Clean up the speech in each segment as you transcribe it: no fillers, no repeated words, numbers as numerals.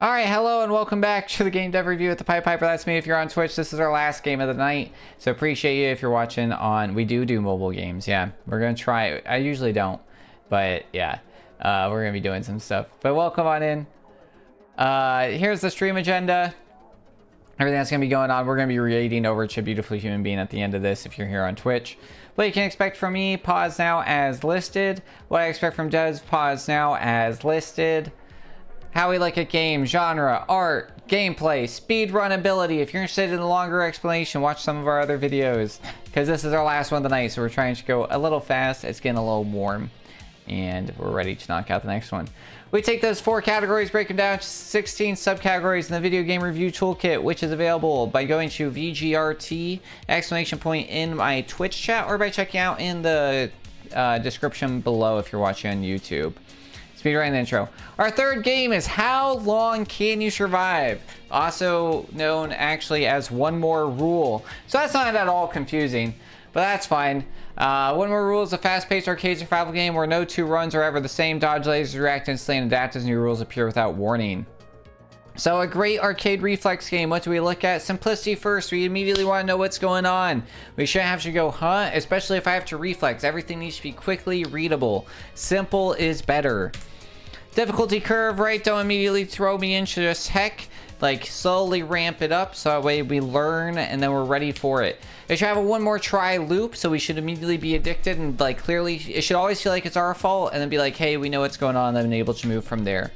Alright, hello and welcome back to the Game Dev Review at the Pied Piper. That's me. If you're on Twitch, this is our last game of the night. So appreciate you if you're watching on... We do mobile games, yeah. We're going to try... I usually don't, but yeah. We're going to be doing some stuff. But welcome on in. Here's the stream agenda. Everything that's going to be going on. We're going to be reading over to Beautiful Human Being at the end of this if you're here on Twitch. What you can expect from me, pause now as listed. What I expect from Des, pause now as listed. How we look at games, genre, art, gameplay, speedrun ability. If you're interested in a longer explanation, watch some of our other videos. Because this is our last one of the night, so we're trying to go a little fast. It's getting a little warm. And we're ready to knock out the next one. We take those 4 categories, break them down to 16 subcategories in the video game review toolkit, which is available by going to VGRT ! In my Twitch chat, or by checking out in the description below if you're watching on YouTube. Speedrun intro. Our third game is How Long Can You Survive? Also known actually as One More Rule. So that's not at all confusing, but that's fine. One More Rule is a fast-paced arcade survival game where no 2 runs are ever the same. Dodge lasers, react instantly, and adapt as new rules appear without warning. So a great arcade reflex game. What do we look at? Simplicity first. We immediately want to know what's going on. We shouldn't have to go, huh? Especially if I have to reflex. Everything needs to be quickly readable. Simple is better. Difficulty curve, right? Don't immediately throw me into this heck. Like, slowly ramp it up so that way we learn and then we're ready for it. It should have a one more try loop, so we should immediately be addicted and, like, clearly, it should always feel like it's our fault and then be like, hey, we know what's going on, and then able to move from there.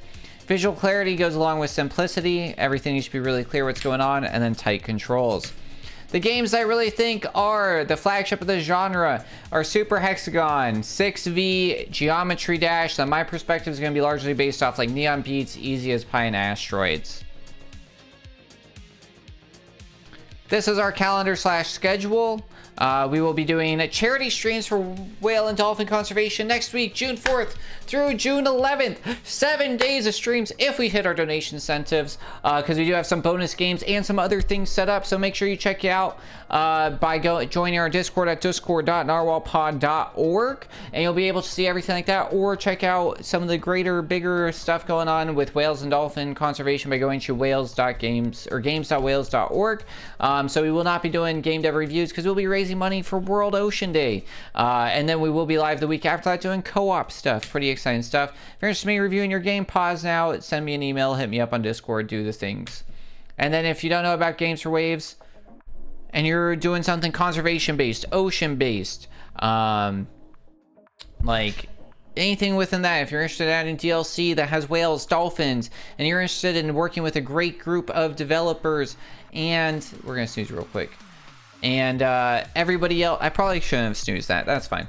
Visual clarity goes along with simplicity. Everything needs to be really clear what's going on, and then tight controls. The games I really think are the flagship of the genre are Super Hexagon, 6V, Geometry Dash. That my perspective is going to be largely based off like Neon Beats, Easy as Pie, and Asteroids. This is our calendar / schedule. We will be doing charity streams for whale and dolphin conservation next week, June 4th through June 11th. 7 days of streams if we hit our donation incentives, because we do have some bonus games and some other things set up. So make sure you check it out by joining our Discord at discord.narwhalpod.org, and you'll be able to see everything like that, or check out some of the bigger stuff going on with whales and dolphin conservation by going to whales.games or games.whales.org. So we will not be doing game dev reviews because we'll be raising money for World Ocean Day, and then we will be live the week after that doing co-op stuff. Pretty exciting stuff. If you're interested in me reviewing your game, pause now, send me an email, hit me up on Discord, do the things. And then if you don't know about Games for Waves and you're doing something conservation based, ocean based, like anything within that, if you're interested in adding DLC that has whales, dolphins, and you're interested in working with a great group of developers, and we're gonna snooze real quick, and everybody else, I probably shouldn't have snoozed that, that's fine,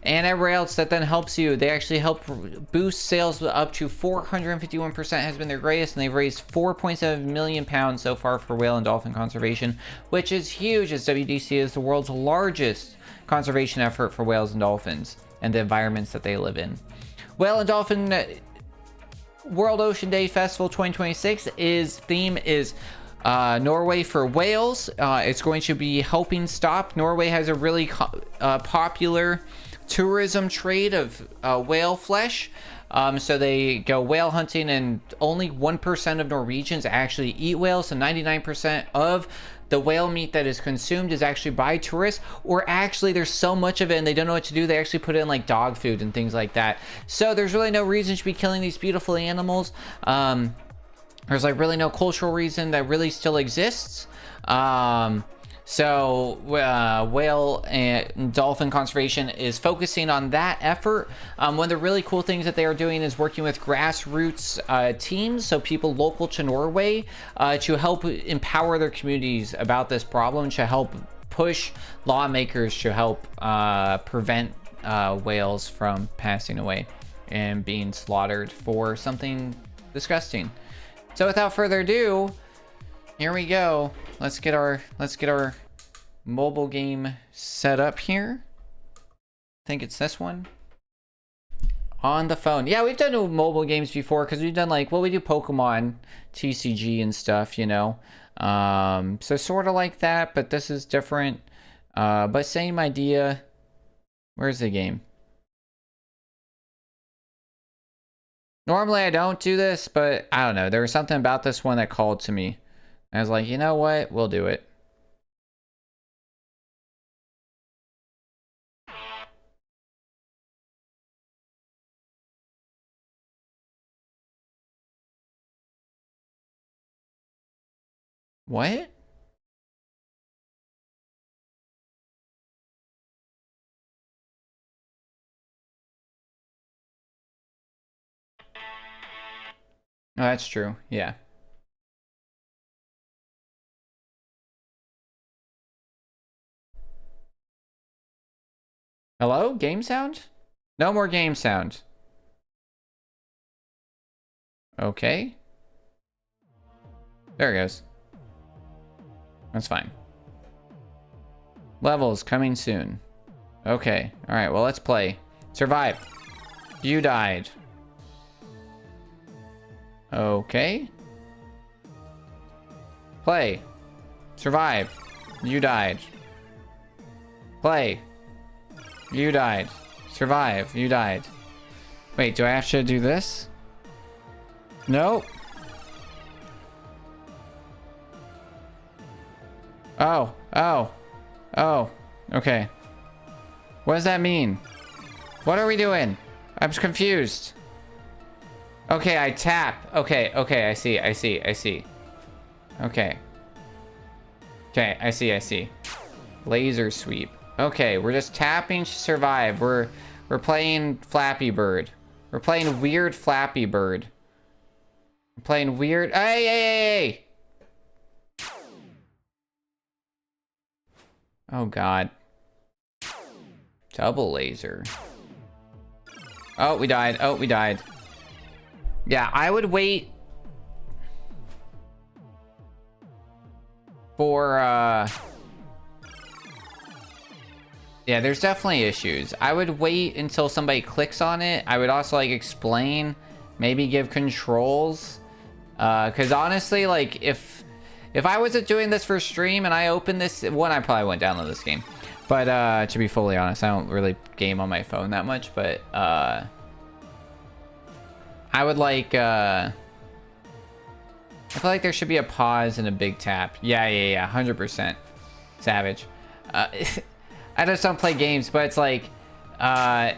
and everybody else that then helps you, they actually help boost sales up to 451% has been their greatest, and they've raised 4.7 million pounds so far for whale and dolphin conservation, which is huge, as WDC is the world's largest conservation effort for whales and dolphins and the environments that they live in. Whale and Dolphin World Ocean Day Festival 2026 theme is Norway for whales. It's going to be helping stop. Norway has a really popular tourism trade of whale flesh. So they go whale hunting, and only 1% of Norwegians actually eat whales. So 99% of the whale meat that is consumed is actually by tourists, or actually there's so much of it and they don't know what to do, they actually put it in like dog food and things like that. So there's really no reason to be killing these beautiful animals. There's like really no cultural reason that really still exists. So whale and dolphin conservation is focusing on that effort. One of the really cool things that they are doing is working with grassroots teams, so people local to Norway, to help empower their communities about this problem, to help push lawmakers to help prevent whales from passing away and being slaughtered for something disgusting. So without further ado, here we go. Let's get our mobile game set up here. I think it's this one. On the phone. Yeah, we've done mobile games before because we've done like, well, we do Pokemon TCG and stuff, you know. So sort of like that, but this is different. But same idea. Where's the game? Normally I don't do this, but I don't know. There was something about this one that called to me. I was like, you know what? We'll do it. What? Oh, that's true. Yeah. Hello? Game sound? No more game sound. Okay. There it goes. That's fine. Levels coming soon. Okay. Alright, well, let's play. Survive. You died. Okay. Play. Survive. You died. Play. You died. Survive. You died. Wait, do I have to do this? Nope. Oh. Oh. Oh. Okay. What does that mean? What are we doing? I'm confused. Okay, I tap. Okay, okay, I see, I see, I see. Okay. Okay, I see, I see. Laser sweep. Okay, we're just tapping to survive. We're playing Flappy Bird. We're playing weird Flappy Bird. We're playing weird. Hey, hey, hey, hey! Oh God. Double laser. Oh, we died. Oh, we died. Yeah, I would wait for yeah, there's definitely issues. I would wait until somebody clicks on it. I would also like explain, maybe give controls. Cause honestly, like if I wasn't doing this for stream and I opened this one, I probably wouldn't download this game. But to be fully honest, I don't really game on my phone that much, but I would like I feel like there should be a pause and a big tap. Yeah, 100%. Savage. I just don't play games, but it's like yeah,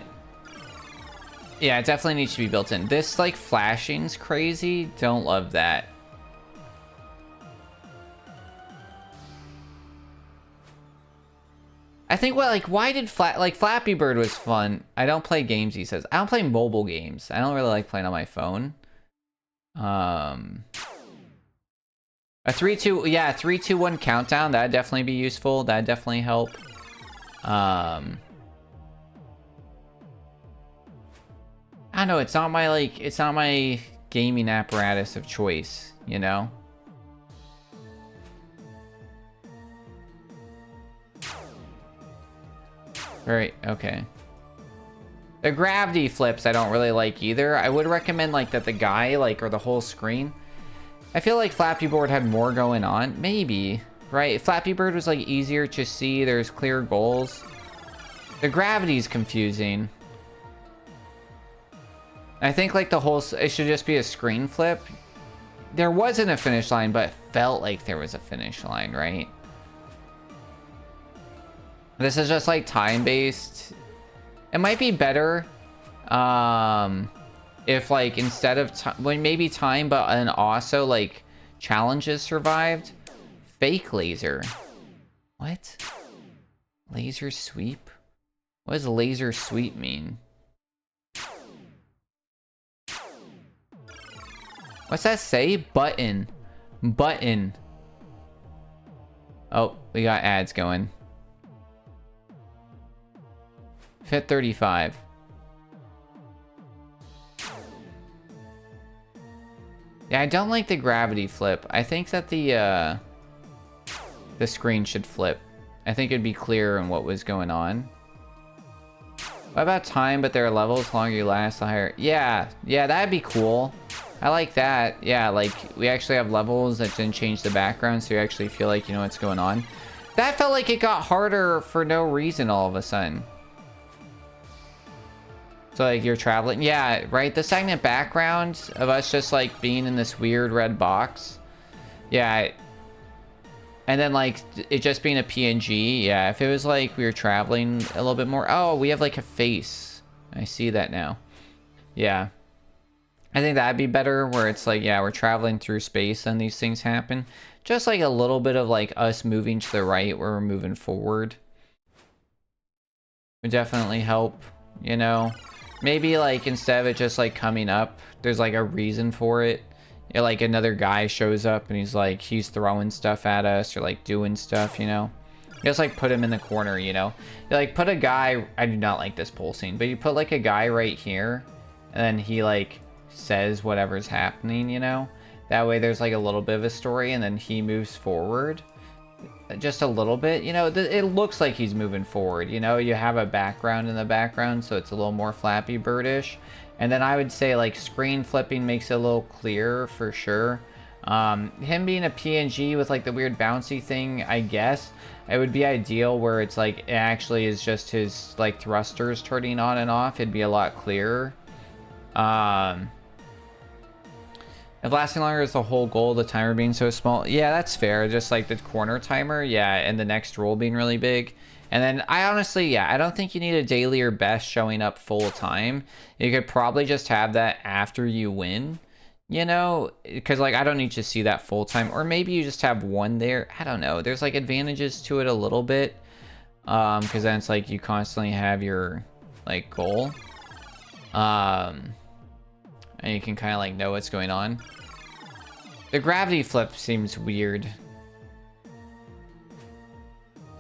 it definitely needs to be built in. This like flashing's crazy. Don't love that. I think what like why did Flappy Bird was fun. I don't play games, he says. I don't play mobile games. I don't really like playing on my phone. A 3, 2, yeah, 3, 2, 1 countdown, that'd definitely be useful. That'd definitely help. I don't know, it's not my gaming apparatus of choice, you know? Right, okay. The gravity flips I don't really like either. I would recommend like that the guy, like, or the whole screen. I feel like Flappy Bird had more going on. Maybe, right? Flappy Bird was like easier to see. There's clear goals. The gravity's confusing. I think like the whole, it should just be a screen flip. There wasn't a finish line, but it felt like there was a finish line, right? This is just like time-based. It might be better if like instead of well, maybe time, but and also like challenges survived. Fake laser. What? Laser sweep? What does laser sweep mean? What's that say? Button. Button. Oh, we got ads going. Fit 35. Yeah, I don't like the gravity flip. I think that the screen should flip. I think it'd be clearer on what was going on. What about time, but there are levels, the longer you last, the higher. Yeah, that'd be cool. I like that. Yeah, like we actually have levels that didn't change the background, so you actually feel like you know what's going on. That felt like it got harder for no reason all of a sudden. So like you're traveling, yeah, right? The stagnant background of us just like being in this weird red box, yeah. And then like it just being a PNG, yeah. If it was like we were traveling a little bit more, oh, we have like a face. I see that now. Yeah, I think that'd be better where it's like, yeah, we're traveling through space and these things happen. Just like a little bit of like us moving to the right where we're moving forward would definitely help, you know. Maybe like instead of it just like coming up, there's like a reason for it. Like another guy shows up and he's throwing stuff at us or like doing stuff, you know. Just like put him in the corner, you know. You like put a guy, I do not like this pulsing, but you put like a guy right here and then he like says whatever's happening, you know. That way there's like a little bit of a story and then he moves forward just a little bit, you know. It looks like he's moving forward, you know. You have a background in the background, so it's a little more Flappy Birdish. And then I would say like screen flipping makes it a little clearer for sure. Him being a PNG with like the weird bouncy thing, I guess it would be ideal where it's like it actually is just his like thrusters turning on and off. It'd be a lot clearer. If lasting longer is the whole goal, the timer being so small. Yeah, that's fair. Just like the corner timer, yeah, and the next roll being really big. And then I honestly, yeah, I don't think you need a daily or best showing up full time. You could probably just have that after you win, you know, because like I don't need to see that full time. Or maybe you just have one there. I don't know. There's like advantages to it a little bit, because then it's like you constantly have your like goal. And you can kind of like know what's going on. The gravity flip seems weird.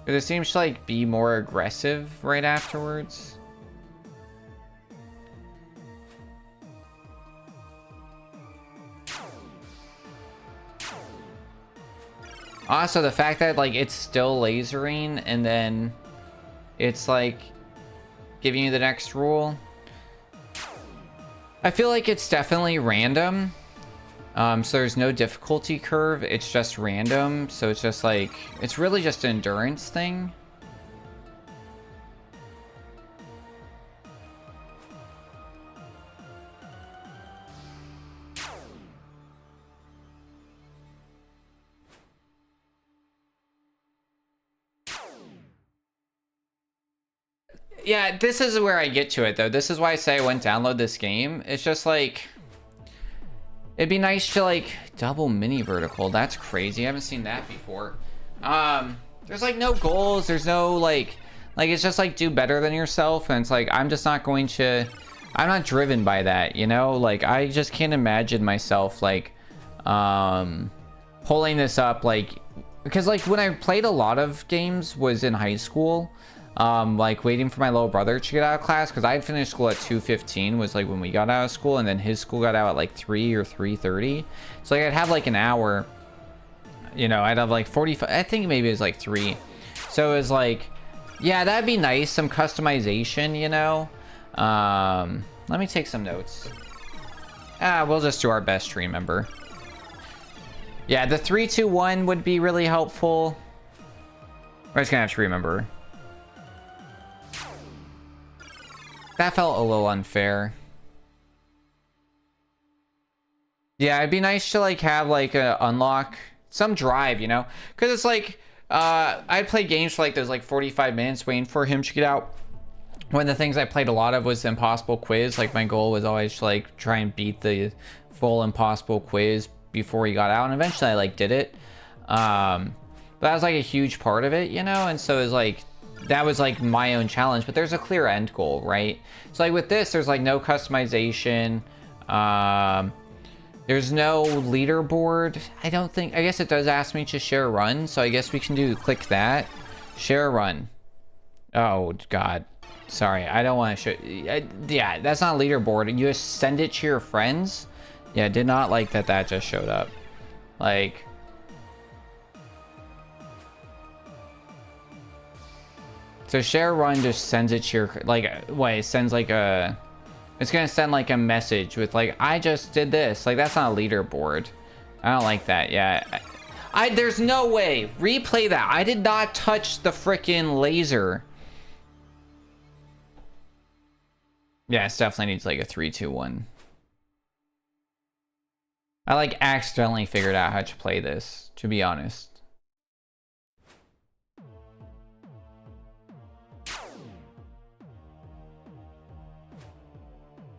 Because it seems to like be more aggressive right afterwards. Also, the fact that like it's still lasering and then it's like giving you the next rule. I feel like it's definitely random. So there's no difficulty curve. It's just random. So it's just like, it's really just an endurance thing. Yeah, this is where I get to it though. This is why I say I wouldn't download this game. It's just like, it'd be nice to like double mini vertical. That's crazy. I haven't seen that before. There's like no goals. There's no like it's just like do better than yourself. And it's like, I'm just not going to, I'm not driven by that, you know? Like I just can't imagine myself like, pulling this up like, because like when I played a lot of games was in high school. Like waiting for my little brother to get out of class because I had finished school at 2:15 was like when we got out of school, and then his school got out at like 3 or 3:30. So like I'd have like an hour, you know, I'd have like 45, I think maybe it was like 3. So it was like, yeah, that'd be nice, some customization, you know. Let me take some notes. We'll just do our best to remember. Yeah, the 3, 2, 1 would be really helpful. We're just gonna have to remember. That felt a little unfair. Yeah, it'd be nice to like have like a unlock some drive, you know, because it's like I'd play games for like those like 45 minutes waiting for him to get out. One of the things I played a lot of was Impossible Quiz. Like my goal was always to like try and beat the full Impossible Quiz before he got out, and eventually I like did it. But that was like a huge part of it, you know, and so it was like, that was like my own challenge, but there's a clear end goal, right? So like with this, there's like no customization. There's no leaderboard. I don't think, I guess it does ask me to share a run. So I guess we can click that. Share a run. Oh God. Sorry. I don't want to show. Yeah, that's not a leaderboard. You just send it to your friends. Yeah, did not like that just showed up. Like, so share run just sends it to your, like, what, it sends like a, it's gonna send like a message with like, I just did this. Like, that's not a leaderboard. I don't like that. Yeah. There's no way. Replay that. I did not touch the frickin' laser. Yeah, it definitely needs like a 3, 2, 1. I like accidentally figured out how to play this, to be honest.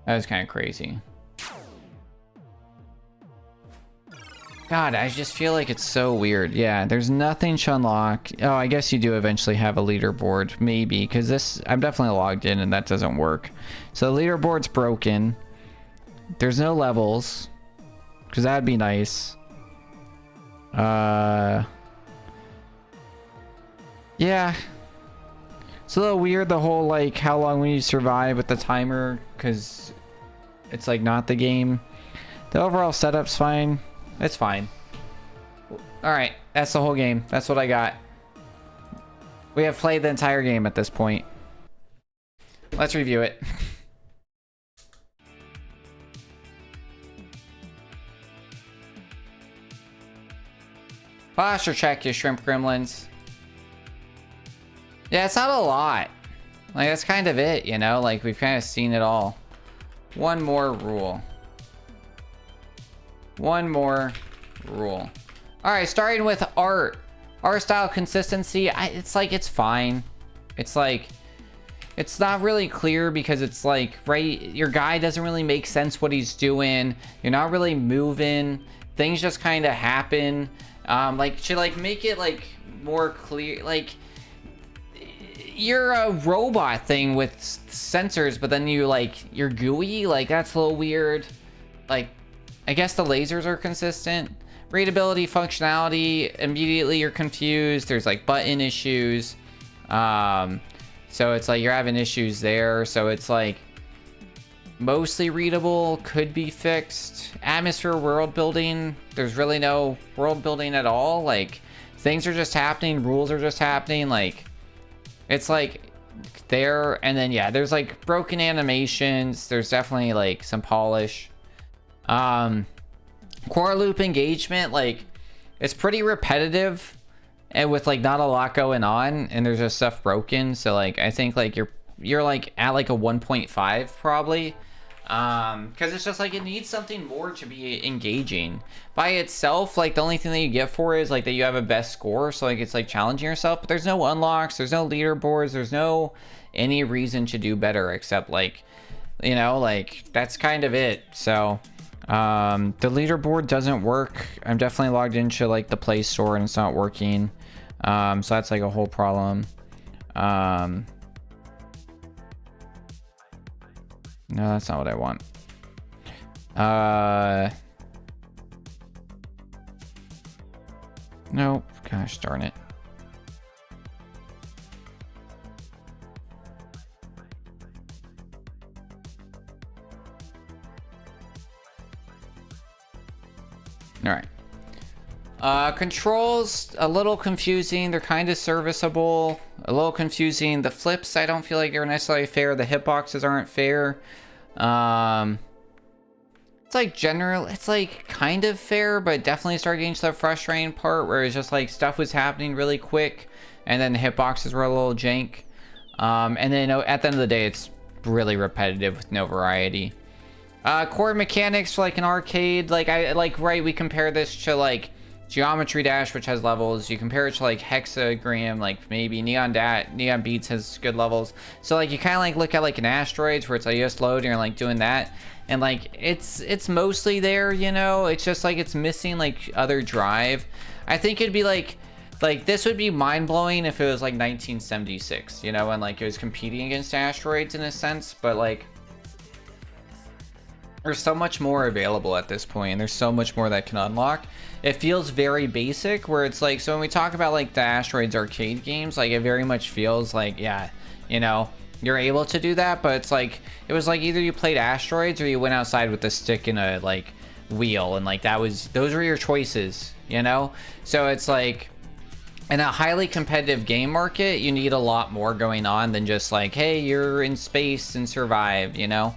That was kind of crazy. God, I just feel like it's so weird. Yeah, there's nothing to unlock. Oh, I guess you do eventually have a leaderboard, maybe, because this, I'm definitely logged in and that doesn't work. So the leaderboard's broken. There's no levels, because that'd be nice. Yeah. It's a little weird, the whole, like, how long will you survive with the timer, because it's, like, not the game. The overall setup's fine. It's fine. Alright, that's the whole game. That's what I got. We have played the entire game at this point. Let's review it. Posture check, you shrimp gremlins. Yeah, it's not a lot. Like, that's kind of it, you know? Like, we've kind of seen it all. One more rule. One more rule. Alright, starting with art. Art style consistency, it's like, it's fine. It's like, it's not really clear because it's like, right, your guy doesn't really make sense what he's doing. You're not really moving. Things just kind of happen. Like, should like make it like more clear, like, you're a robot thing with sensors, but then you like, you're gooey, like that's a little weird. Like, I guess the lasers are consistent. Readability, functionality, immediately you're confused. There's like button issues. So it's like you're having issues there. So it's like mostly readable, could be fixed. Atmosphere, world building, there's really no world building at all. Like, things are just happening, rules are just happening. Like, it's like there, and then yeah, there's like broken animations. There's definitely like some polish. Core loop engagement, like, it's pretty repetitive and with like not a lot going on, and there's just stuff broken. So like, I think like you're like at like a 1.5 probably, because it's just like it needs something more to be engaging. By itself, like the only thing that you get for it is like that you have a best score, so like it's like challenging yourself, but there's no unlocks, there's no leaderboards, there's no any reason to do better except like, you know, like that's kind of it. So the leaderboard doesn't work. I'm definitely logged into like the Play Store and it's not working. So that's like a whole problem. No, that's not what I want. Nope. Gosh darn it. All right. Controls, a little confusing. They're kind of serviceable. A little confusing. The flips, I don't feel like they're necessarily fair. The hitboxes aren't fair. It's like general, it's like kind of fair, but definitely started getting to the frustrating part where it's just like stuff was happening really quick, and then the hitboxes were a little jank. And then at the end of the day, it's really repetitive with no variety. Core mechanics for like an arcade, like right, we compare this to like Geometry Dash, which has levels. You compare it to like Hexagram, like maybe Neon Beats has good levels. So like you kind of like look at like an Asteroids where it's like you just load and you're like doing that, and like it's mostly there, you know. It's just like it's missing like other drive. I think it'd be like this would be mind-blowing if it was like 1976, you know, and like it was competing against Asteroids in a sense, but like there's so much more available at this point, and there's so much more that can unlock. It feels very basic, where it's like, so when we talk about like the Asteroids arcade games, like it very much feels like, yeah, you know, you're able to do that, but it's like, it was like either you played Asteroids or you went outside with a stick and a like wheel, and like those were your choices, you know? So it's like, in a highly competitive game market, you need a lot more going on than just like, hey, you're in space and survive, you know?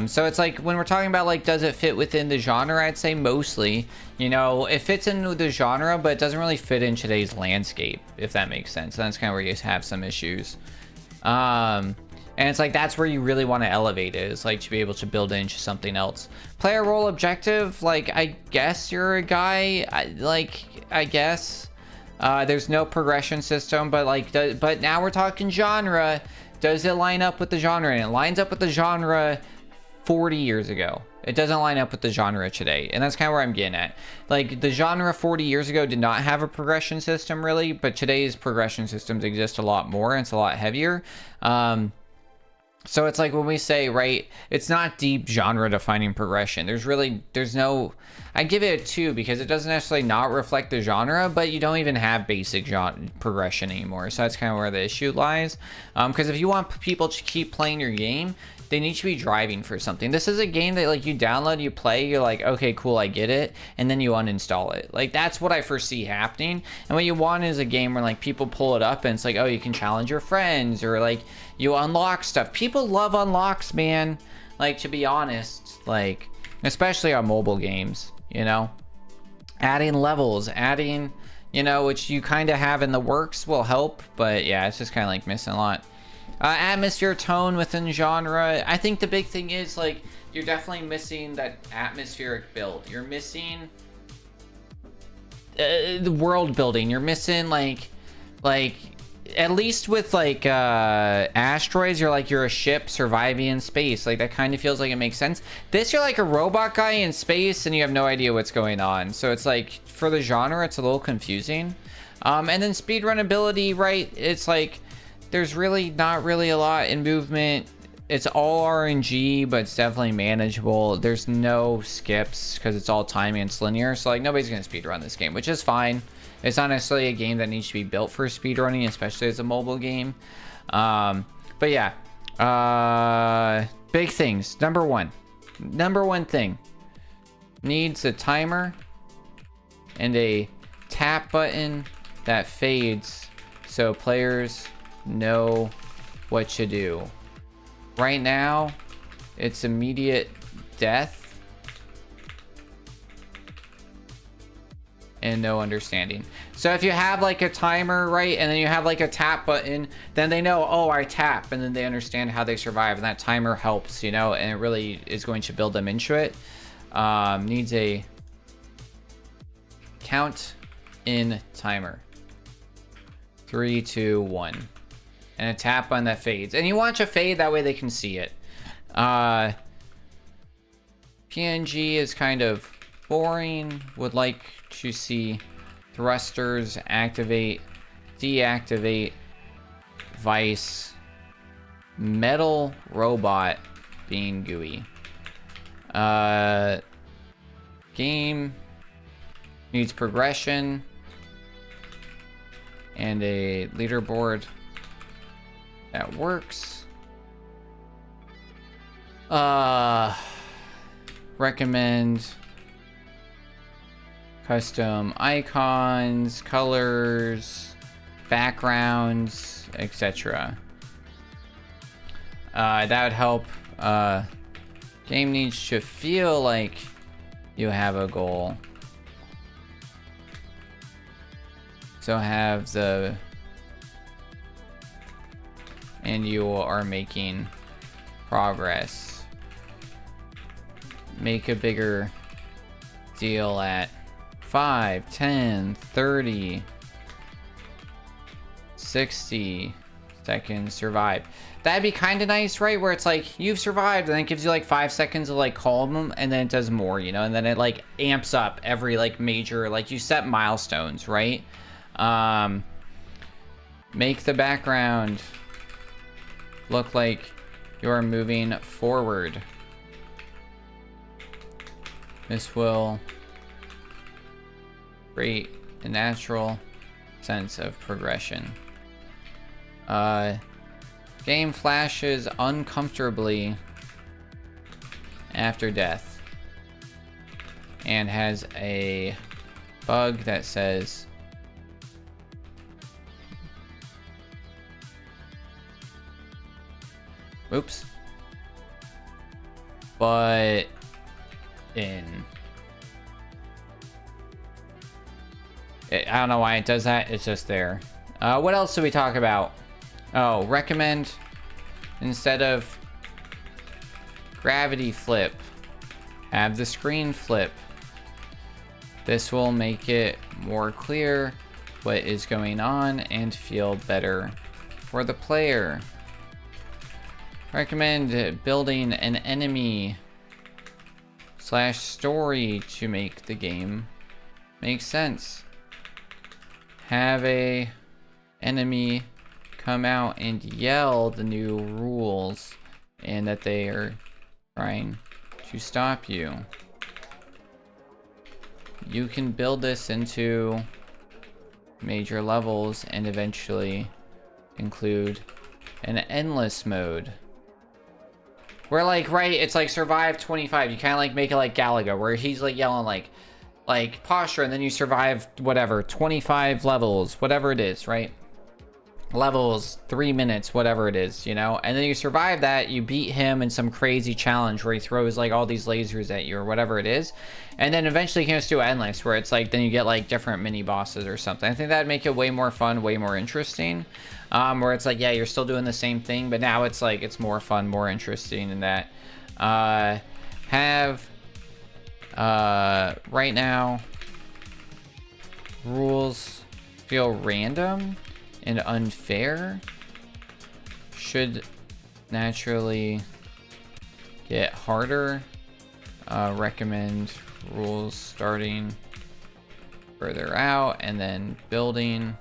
So it's like, when we're talking about like, does it fit within the genre? I'd say mostly, you know, it fits into the genre, but it doesn't really fit in today's landscape, if that makes sense. And that's kind of where you have some issues. And it's like, that's where you really want to elevate it, is like to be able to build into something else. Player role objective, like, I guess you're a guy, I guess. There's no progression system, but like, but now we're talking genre. Does it line up with the genre? And it lines up with the genre 40 years ago. It doesn't line up with the genre today. And that's kind of where I'm getting at. Like, the genre 40 years ago did not have a progression system really, but today's progression systems exist a lot more, and it's a lot heavier. So it's like when we say, right, it's not deep genre defining progression. There's no, I give it a 2 because it doesn't necessarily not reflect the genre, but you don't even have basic genre progression anymore. So that's kind of where the issue lies. Because if you want people to keep playing your game, they need to be driving for something. This is a game that like you download, you play, you're like, okay, cool, I get it, and then you uninstall it. Like, that's what I foresee happening. And what you want is a game where like people pull it up and it's like, oh, you can challenge your friends, or like you unlock stuff. People love unlocks, man. Like, to be honest, like, especially on mobile games, you know, adding levels, adding, you know, which you kind of have in the works will help, but yeah, it's just kind of like missing a lot. Atmosphere, tone within genre. I think the big thing is like you're definitely missing that atmospheric build. You're missing the world building. You're missing like at least with like asteroids, you're a ship surviving in space. Like, that kind of feels like it makes sense. This, you're like a robot guy in space and you have no idea what's going on. So it's like, for the genre, it's a little confusing. And then speedrun ability, right? It's like there's really not really a lot in movement. It's all RNG, but it's definitely manageable. There's no skips because it's all timing and it's linear. So like, nobody's gonna speedrun this game, which is fine. It's not necessarily a game that needs to be built for speedrunning, especially as a mobile game. But yeah, big things. Number one thing, needs a timer and a tap button that fades so players know what to do. Right now, it's immediate death and no understanding. So if you have like a timer, right, and then you have like a tap button, then they know, oh, I tap, and then they understand how they survive, and that timer helps, you know, and it really is going to build them into it. Needs a count in timer. 3, 2, 1. And a tap button that fades. And you want to fade, that way they can see it. PNG is kind of boring. Would like to see thrusters activate, deactivate, vice, metal robot being gooey. Game needs progression and a leaderboard that works. Recommend custom icons, colors, backgrounds, etc. That would help. Game needs to feel like you have a goal. So have the, and you are making progress. Make a bigger deal at 5, 10, 30, 60 seconds survive. That'd be kind of nice, right? Where it's like, you've survived, and then it gives you like 5 seconds of like calm, and then it does more, you know, and then it like amps up every like major, like you set milestones, right? Make the background look like you're moving forward. This will create a natural sense of progression. Game flashes uncomfortably after death and has a bug that says oops, but I don't know why it does that. It's just there. What else do we talk about? Oh, recommend Instead of gravity flip, have the screen flip. This will make it more clear what is going on and feel better for the player. Recommend building an enemy / story to make the game make sense. Have a enemy come out and yell the new rules and that they are trying to stop you. You can build this into major levels and eventually include an endless mode. Where like, right, it's like survive 25. You kind of like make it like Galaga, where he's like yelling like posture, and then you survive whatever 25 levels, whatever it is, right? Levels, 3 minutes, whatever it is, you know, and then you survive that, you beat him in some crazy challenge where he throws like all these lasers at you or whatever it is, and then eventually you can just do endless, where it's like then you get like different mini bosses or something. I think that'd make it way more fun, way more interesting, where it's like, yeah, you're still doing the same thing, but now it's like it's more fun, more interesting in that. Right now rules feel random and unfair, should naturally get harder. Recommend rules starting further out and then building,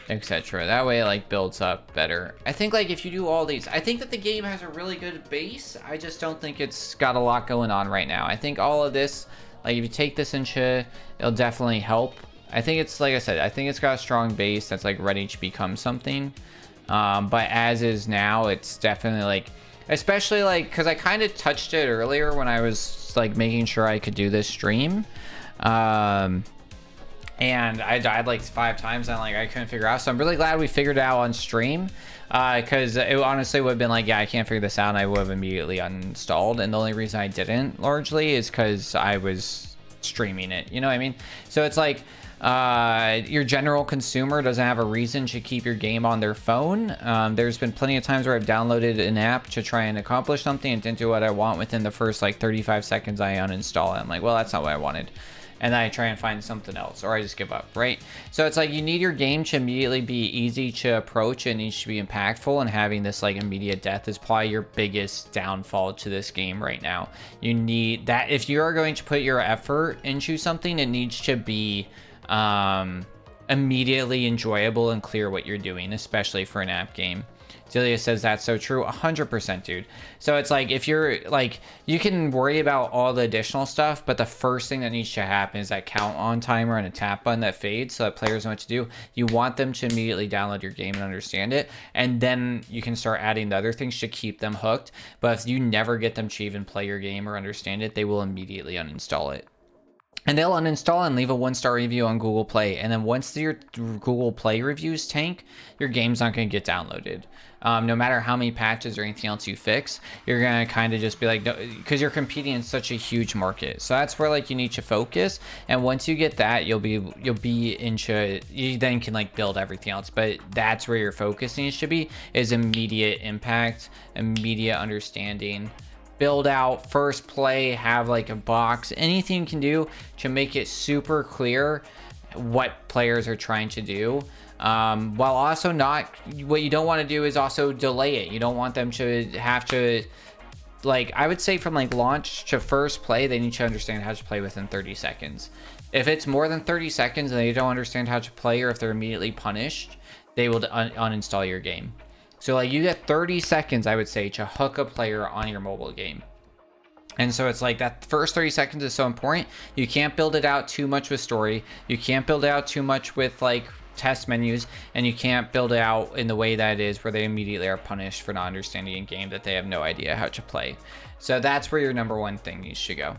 etc. That way it like builds up better. I think like if you do all these, I think that the game has a really good base. I just don't think it's got a lot going on right now. I think all of this, like if you take this into, it'll definitely help. I think it's, like I said, I think it's got a strong base that's like ready to become something. But as is now, it's definitely like, especially like, because I kind of touched it earlier when I was like making sure I could do this stream. And I died like 5 times and like I couldn't figure out. So I'm really glad we figured it out on stream. Because it honestly would have been like, yeah, I can't figure this out, and I would have immediately uninstalled. And the only reason I didn't largely is because I was streaming it. You know what I mean? So it's like, your general consumer doesn't have a reason to keep your game on their phone. There's been plenty of times where I've downloaded an app to try and accomplish something and didn't do what I want within the first like 35 seconds. I uninstall it. I'm like, well, that's not what I wanted. And then I try and find something else, or I just give up, right? So it's like you need your game to immediately be easy to approach. It needs to be impactful, and having this like immediate death is probably your biggest downfall to this game right now. You need that. If you are going to put your effort into something, it needs to be immediately enjoyable and clear what you're doing, especially for an app game. Delia says that's so true. 100%, dude. So it's like, if you're like, you can worry about all the additional stuff, but the first thing that needs to happen is that count on timer and a tap button that fades so that players know what to do. You want them to immediately download your game and understand it, and then you can start adding the other things to keep them hooked. But if you never get them to even play your game or understand it, they will immediately uninstall it. And they'll uninstall and leave a 1-star review on Google Play. And then once your Google Play reviews tank, your game's not going to get downloaded. No matter how many patches or anything else you fix, you're going to kind of just be like, because you're competing in such a huge market. So that's where like you need to focus. And once you get that, you'll be into, you then can like build everything else. But that's where your focus needs to be, is immediate impact, immediate understanding. Build out, first play, have like a box, anything you can do to make it super clear what players are trying to do, while also not, what you don't want to do is also delay it. You don't want them to have to, like, I would say from like launch to first play, they need to understand how to play within 30 seconds. If it's more than 30 seconds and they don't understand how to play, or if they're immediately punished, they will uninstall your game. So like you get 30 seconds, I would say, to hook a player on your mobile game. And so it's like that first 30 seconds is so important. You can't build it out too much with story. You can't build it out too much with like test menus, and you can't build it out in the way that it is where they immediately are punished for not understanding a game that they have no idea how to play. So that's where your number one thing needs to go.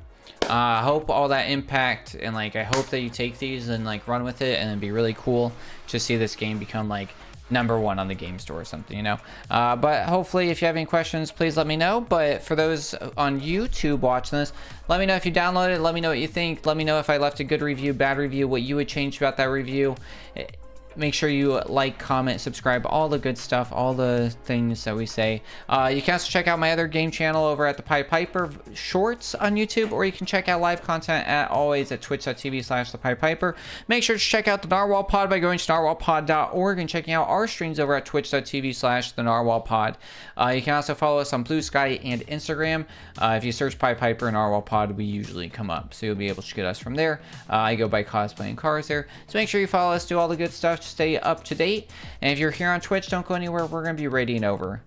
I hope all that impact, and like I hope that you take these and like run with it, and it'd be really cool to see this game become like #1 on the game store or something, you know. But hopefully, if you have any questions, please let me know. But for those on YouTube watching this, let me know if you downloaded it. Let me know what you think. Let me know if I left a good review, bad review, what you would change about that review. Make sure you like, comment, subscribe, all the good stuff, all the things that we say. You can also check out my other game channel over at the Pied Piper Shorts on YouTube, or you can check out live content always at twitch.tv/thepiedpiper. Make sure to check out the Narwhal Pod by going to narwhalpod.org and checking out our streams over at twitch.tv/thenarwhalpod. You can also follow us on Blue Sky and Instagram. If you search Pied Piper and Narwhal Pod, we usually come up, so you'll be able to get us from there. I go by cosplaying cars there, so make sure you follow us, do all the good stuff to stay up to date. And if you're here on Twitch, don't go anywhere. We're going to be radiating over